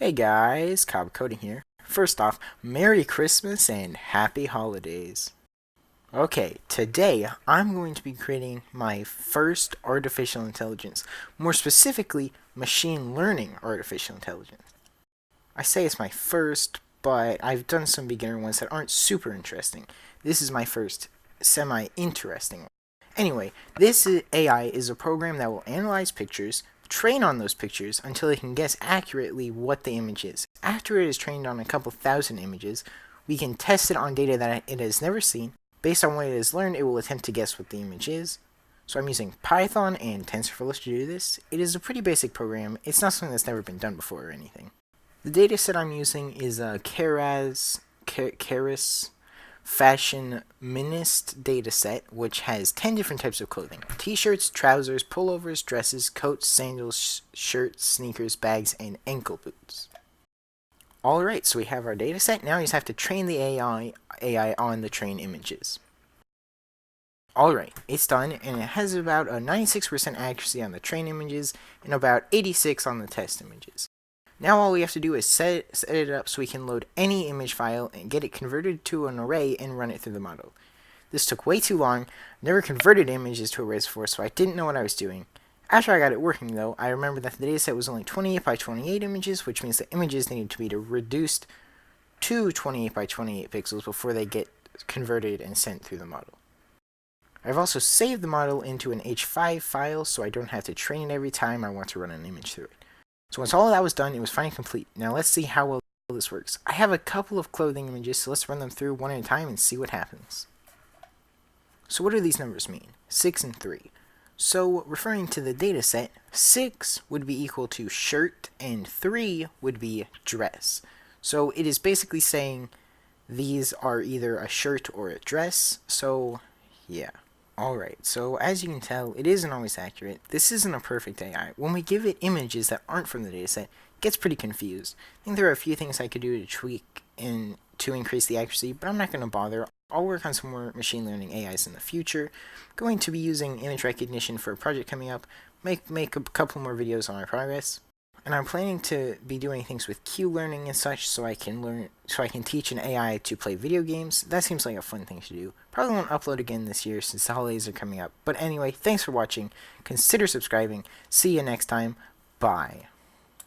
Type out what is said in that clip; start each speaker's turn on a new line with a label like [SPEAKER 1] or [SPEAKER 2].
[SPEAKER 1] Hey guys, Cobb Coding here. First off, Merry Christmas and Happy Holidays. Okay, today I'm going to be creating my first artificial intelligence, more specifically, machine learning artificial intelligence. I say it's my first, but I've done some beginner ones that aren't super interesting. This is my first semi-interesting one. Anyway, this AI is a program that will analyze pictures, train on those pictures until it can guess accurately what the image is. After it is trained on a couple thousand images, we can test it on data that it has never seen. Based on what it has learned, it will attempt to guess what the image is. So I'm using Python and TensorFlow to do this. It is a pretty basic program. It's not something that's never been done before or anything. The dataset I'm using is a Keras fashion minist dataset, which has 10 different types of clothing: t-shirts, trousers, pullovers, dresses, coats, sandals, shirts, sneakers, bags, and ankle boots. Alright, so we have our dataset. Now we just have to train the AI on the train images. Alright, it's done, and it has about a 96% accuracy on the train images and about 86% on the test images. Now all we have to do is set it up so we can load any image file and get it converted to an array and run it through the model. This took way too long. Never converted images to arrays before, so I didn't know what I was doing. After I got it working though, I remembered that the dataset was only 28 by 28 images, which means the images needed to be reduced to 28 by 28 pixels before they get converted and sent through the model. I've also saved the model into an H5 file so I don't have to train it every time I want to run an image through it. So once all of that was done, it was finally complete. Now let's see how well this works. I have a couple of clothing images, so let's run them through one at a time and see what happens. So what do these numbers mean? 6 and 3. So referring to the data set, 6 would be equal to shirt and 3 would be dress. So it is basically saying these are either a shirt or a dress. So yeah. Alright, so as you can tell, it isn't always accurate. This isn't a perfect AI. When we give it images that aren't from the dataset, it gets pretty confused. I think there are a few things I could do to tweak and to increase the accuracy, but I'm not going to bother. I'll work on some more machine learning AIs in the future. I'm going to be using image recognition for a project coming up, make a couple more videos on my progress. And I'm planning to be doing things with Q-learning and such so I can teach an AI to play video games. That seems like a fun thing to do. Probably won't upload again this year since the holidays are coming up. But anyway, thanks for watching. Consider subscribing. See you next time. Bye.